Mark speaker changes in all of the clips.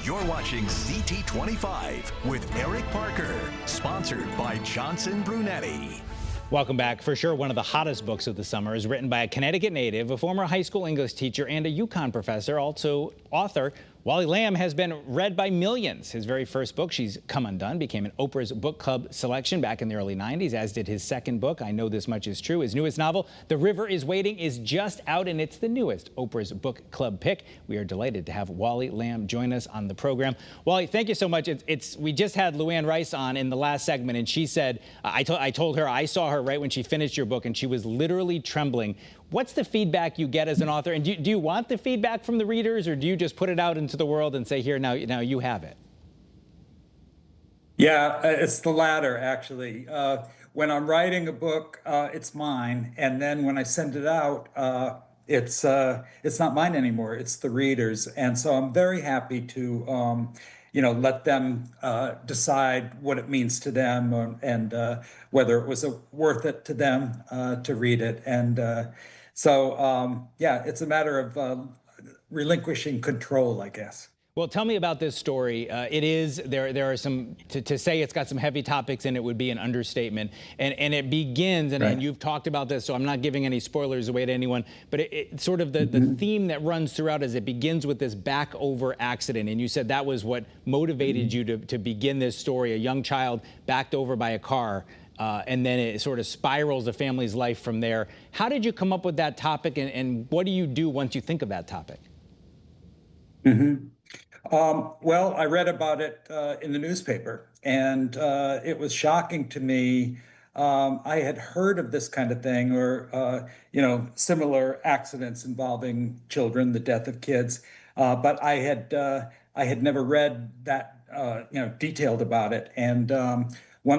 Speaker 1: You're watching CT25 with Eric Parker, sponsored by Johnson Brunetti.
Speaker 2: Welcome back. For sure, one of the hottest books of the summer is written by a Connecticut native, a former high school English teacher, and a UConn professor, also author. Wally Lamb has been read by millions. His very first book, She's Come Undone, became an Oprah's book club selection back in the early 90s, as did his second book, I Know This Much Is True. His newest novel, The River is Waiting, is just out, and it's the newest Oprah's book club pick. We are delighted to have Wally Lamb join us on the program. Wally, thank you so much. We just had Luann Rice on in the last segment, and she said, I told her I saw her right when she finished your book, and she was literally trembling. What's the feedback you get as an author? And do you want the feedback from the readers, or do you just put it out into the world and say, here, now you have it?
Speaker 3: Yeah, it's the latter, actually. When I'm writing a book, it's mine. And then when I send it out, it's not mine anymore. It's the readers. And so I'm very happy to, let them decide what it means to them and whether it was worth it to them to read it. And yeah, it's a matter of relinquishing control, I guess.
Speaker 2: Well, tell me about this story. There are some, to say it's got some heavy topics in it would be an understatement. And it begins, and,
Speaker 3: Right.
Speaker 2: and you've talked about this, so I'm not giving any spoilers away to anyone, but it sort of the theme that runs throughout is it begins with this back over accident. And you said that was what motivated you to begin this story, a young child backed over by a car. And then it sort of spirals the family's life from there. How did you come up with that topic, and what do you do once you think of that topic?
Speaker 3: Well, I read about it in the newspaper, and it was shocking to me. I had heard of this kind of thing, or similar accidents involving children, the death of kids, but I had never read that detailed about it. And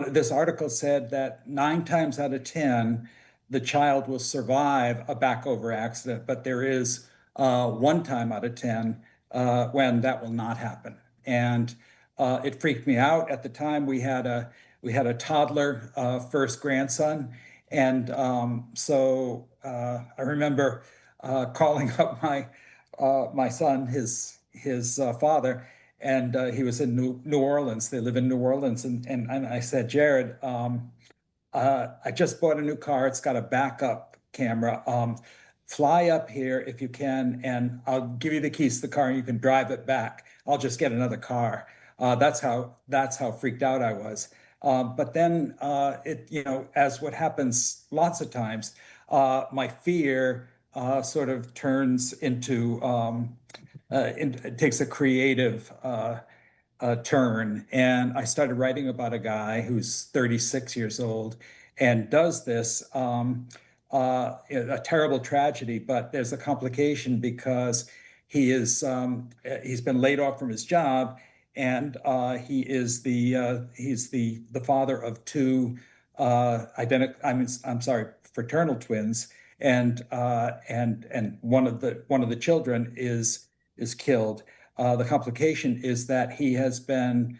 Speaker 3: this article said that 9 times out of 10, the child will survive a back over accident, but there is 1 time out of 10 when that will not happen. And it freaked me out. At the time, we had a toddler, first grandson, and so I remember calling up my son, his father, and he was in New Orleans. They live in New Orleans, and I said, Jared, I just bought a new car. It's got a backup camera. Fly up here if you can, and I'll give you the keys to the car, and you can drive it back. I'll just get another car. That's how freaked out I was. But then as what happens lots of times, my fear sort of turns into it takes a creative turn, and I started writing about a guy who's 36 years old and does this. A terrible tragedy, but there's a complication because he's been laid off from his job, and he's the father of 2 fraternal twins, and one of the children is killed. The complication is that he has been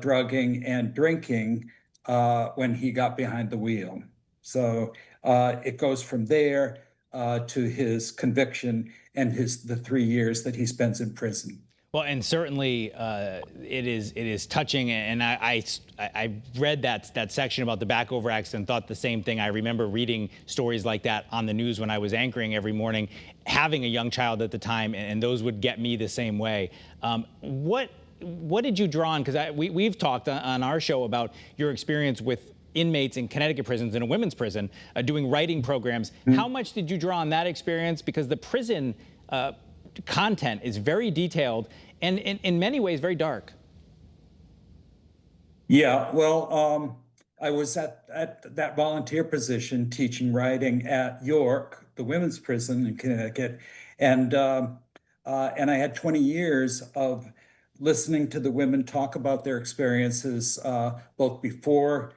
Speaker 3: drugging and drinking when he got behind the wheel. So it goes from there to his conviction and the 3 years that he spends in prison.
Speaker 2: Well, and certainly it is touching, and I read that section about the back over accident, thought the same thing. I remember reading stories like that on the news when I was anchoring every morning, having a young child at the time, and those would get me the same way. What did you draw on? Because we've talked on our show about your experience with inmates in Connecticut prisons, in a women's prison, doing writing programs. How much did you draw on that experience? Because the prison content is very detailed and in many ways very dark.
Speaker 3: Yeah, well, I was at that volunteer position teaching writing at York, the women's prison in Connecticut, and I had 20 years of listening to the women talk about their experiences, both before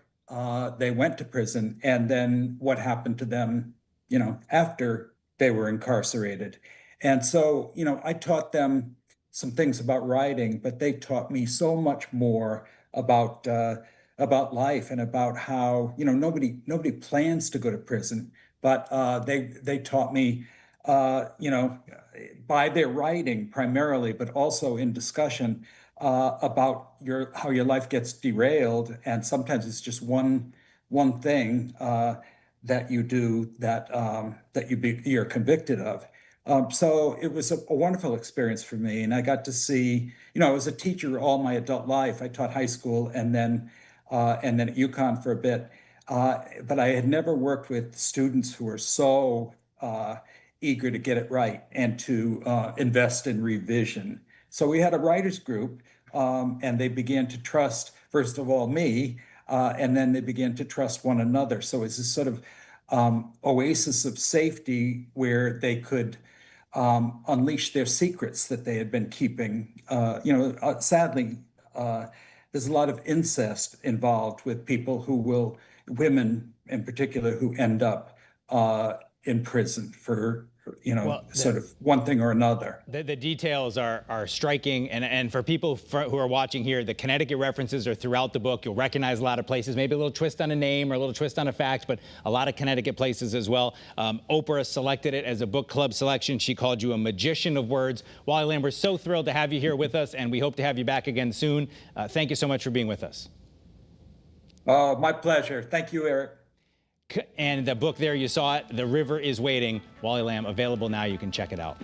Speaker 3: they went to prison and then what happened to them, after they were incarcerated. And so, I taught them some things about writing, but they taught me so much more about life and about how, nobody plans to go to prison, but they taught me you know, by their writing primarily, but also in discussion about how your life gets derailed, and sometimes it's just one thing that you do that you're convicted of. So it was a wonderful experience for me, and I got to see, you know, I was a teacher all my adult life. I taught high school and then at UConn for a bit. But I had never worked with students who are so eager to get it right and to invest in revision. So we had a writers group, and they began to trust, first of all, me, and then they began to trust one another. So it's this sort of oasis of safety where they could unleash their secrets that they had been keeping. Sadly, there's a lot of incest involved with people women in particular, who end up in prison for,
Speaker 2: Well,
Speaker 3: sort of one thing or another.
Speaker 2: the details are striking, and for people who are watching here, the Connecticut references are throughout the book. You'll recognize a lot of places, maybe a little twist on a name or a little twist on a fact, but a lot of Connecticut places as well. Oprah selected it as a book club selection. She called you a magician of words. Wally Lamb, we're so thrilled to have you here with us, and we hope to have you back again soon. Thank you so much for being with us.
Speaker 3: My pleasure. Thank you, Eric.
Speaker 2: And the book there, you saw it, The River is Waiting. Wally Lamb, available now. You can check it out.